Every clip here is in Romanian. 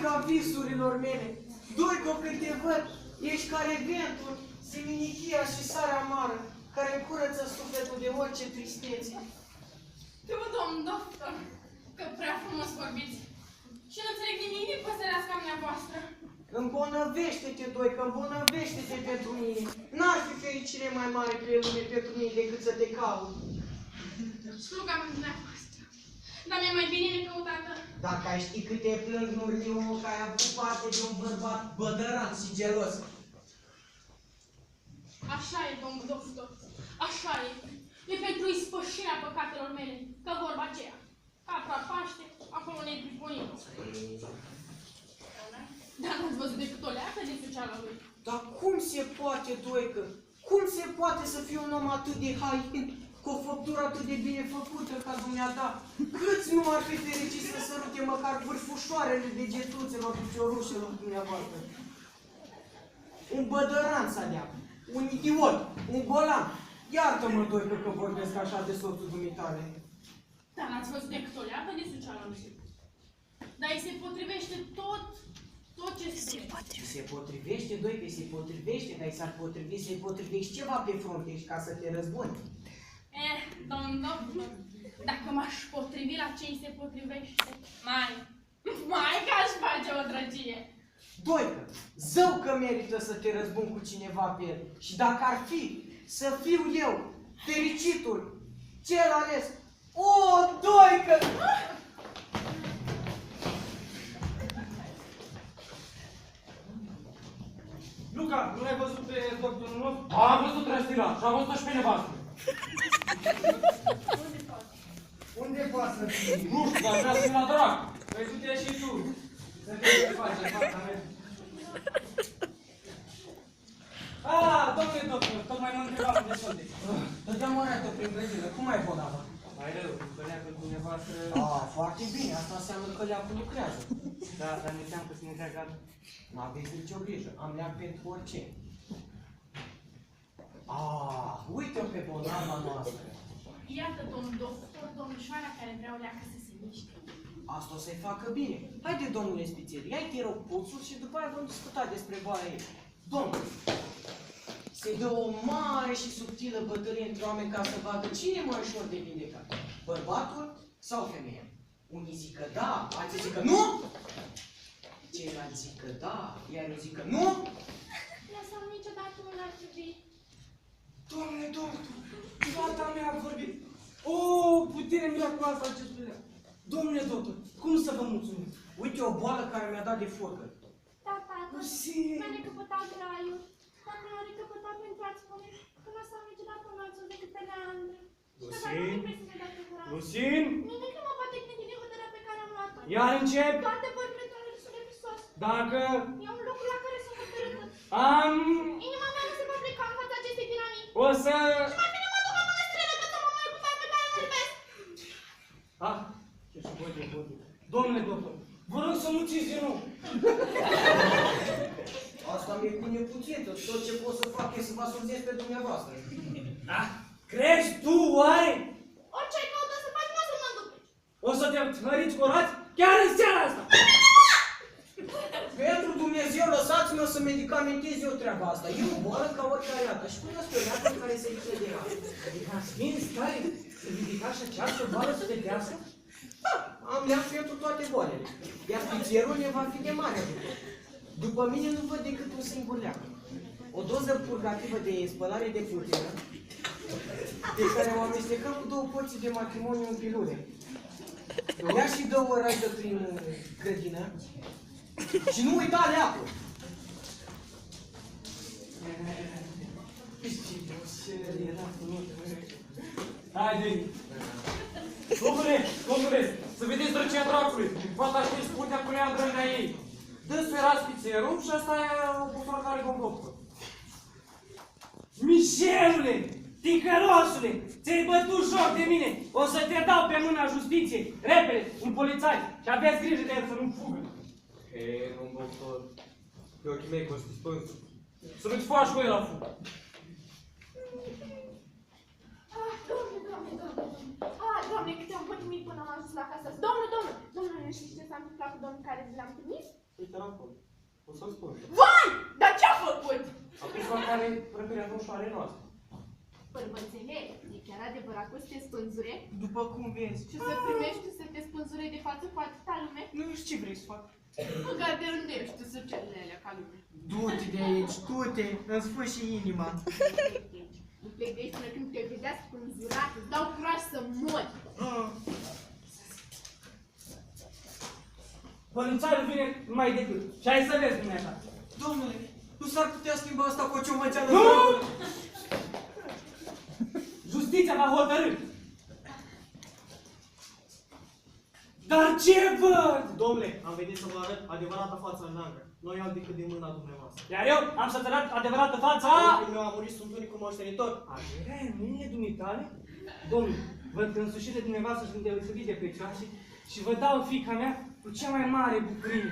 Doica visurilor mele, Doica când te văd, ești ca regentul, seminichia și sarea amară, care îmi curăță sufletul de orice tristețe. Tu, domn doctor, că prea frumos vorbiți și nu înțeleg nimic din păsăreasca dumneavoastră. Îmbolnăvește-te, Doica, îmbolnăvește-te pentru mine. N-ar fi fericire mai mare pe lume pentru mine decât să te caut. Sluga mea dumneavoastră, dar mi-e mai bine necăutată. Dacă ai ști cât te plâng, Nuriu, că ai avut parte de un bărbat bădăran și gelos. Așa e, domn doctor, așa e. E pentru ispășirea păcatelor mele, că vorba aceea. Capra Paște, acolo ne-i priponit. Dar n-ați văzut decât o leacă de suceala lui. Dar cum se poate, Doică? Cum se poate să fie un om atât de hain, cu o făptură atât de bine făcută ca dumneata? Câți nu ar fi fericiți să sărute măcar vârfușoarele degetuțelor piciorușelor dumneavoastră? Un bădăran să alea, un idiot, un golan. Iartă-mă, Doică, că vorbesc așa de soțul dumitale. Dar n-ați văzut decât o leacă de suceala lui. Dar îi se potrivește tot ce spune. Se potrivește, Doică, se potrivește, dar i s-ar potrivi să-i potrivești ceva pe frunte ca să te răzbuni. Domn doctor, dacă m-aș potrivi la ce îi se potrivește, mai că aș face o drăgie. Doică, zău că merită să te răzbun cu cineva pe el. Și dacă ar fi să fiu eu, fericitul, cel ales, o, Doică! Luca, nu l-ai văzut pe doctorul nostru? Am văzut răstila și am văzut-o și pe nevastă. Unde poate să fie? Nu știu, dar vrea să fie la drac. Păi du-te și tu. Să te ce face, fata mea. Domnule doctor, tocmai mă întrebam de unde. Dădeam o rată prin grădină, cum ai bolava? Mai rău, că leacă dumneavoastră... Foarte bine, asta înseamnă că leacul lucrează. Da, dar ne team că se ne întreagă. N-aveți nicio grijă, am leac pentru orice. Uite-o pe bolava noastră. Iată, domn doctor, domnișoara care vrea o leacă să se miște. Asta o să-i facă bine. Haide, domnule Spițel, ia-i te rog puțul și după aia vom discuta despre boala ei. Domnule, se dă o mare și subtilă bătălie între oameni ca să vadă cine e mai ușor de vindecat. Bărbatul sau femeia? Unii zic că da, alții zic că nu. Ceilalți zic că da, iar eu zic că nu. Lăsăm niciodată un ar trebui. Doamne, doctor, fata mea a vorbit. O, putere miraculoasă a acestui leac. Domnule doctor, cum să vă mulțumim? Uite o boală care mi-a dat de furcă. Da, tată, mi-a recăpătat graiul. Dacă l-a recăpătat pentru a-ți spune că nu s-a niciodată un altul decât pe Leandru. Lusin? Nimic nu mă poate gândi de hotărârea pe care am luat-o. Iar încep. Toate vorbile tale sunt de visos. Dacă... E un lucru la care sunt hotărâtă. Am... Inima mea nu se va pleca în fața acestei tiranii. O să... Și mai bine mă duc la mănăstire decât să mă mai ocupa pe care nu-l iubesc. Ce să văd eu, domnule doctor, vă rog să nu țiți din nou. Asta mi-e cu neputință. Tot ce pot să fac e să vă asociez pe dumneavoastră. Crezi tu, oare? Orice ai căută să faci, nu o să mă duc. O să te măriți corați chiar în seara asta. Pentru Dumnezeu, lăsați-mă să medicamentez eu treaba asta. E o boală ca oricare alta. Și până spre leacă care se ridică de ea. Adică ați fi în stare să ridicați și această boală să te dească? Da, am leac pentru toate boalele. Iar pițierul ne va fi de mare ajutor. După mine nu văd decât un singur leac. O doză purgativă de spălare de putină, pe care o amestecăm cu 2 porții de matrimoniu în pilule. Ia și 2 raidă prin grădină și nu uita leacul! Haide! Domnule, să vedeți drăcea dracului! Fata știe spunea cu Leandră în ei. Dânsul era spițerul și ăsta e o busură care gongopă. Mișelule! Ticărosule! Ți-ai bătut joc de mine! O să te dau pe mâna justiției! Repede, un polițai! Și aveți grijă de el să nu fugă! Domn doctor, pe ochii mei costi spânsul. Să nu-ți faci cu el la fugă! Doamne, câte am pătimit până am ajuns la casă. Domnule, știți ce s-a întâmplat cu domnul care vi l-am trimis? terapon. O să-l spun. Vai! Dar ce-a făcut? A pus la care răpirea roșoare noastră. Bărbățele, e chiar adevărat că o să te spânzure? După cum vezi. Și o să primești să te spânzure de față cu atâta lume? Nu știu ce vrei să fac. Măcar de unde ești tu săcelele alea ca lume? Du-te de aici, du-te, îmi sfârși inima. Nu plec de aici până când te vedea spânzurat, îți dau curaj să mori. Bănuțarul vine mai decât. Și hai să vezi dumneata. Domnule, nu s-ar putea schimba asta cu o ciomățeală? Nu! Justiția va hotărâ. Dar ce văd? Domnule, am venit să vă arăt adevărata fața neagră. Nu e alt decât din mâna dumneavoastră. Iar eu am să-ți arăt adevărată fața. Unchiul meu a murit, sunt unicul moștenitor. Averea în mâinile dumitale? Domnule, văd că însușirile dumneavoastră sunt deosebit de prețioase și vă dau fiica mea cu cea mai mare bucurie.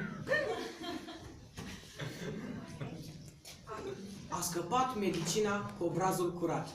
A scăpat medicina cu obrazul curat.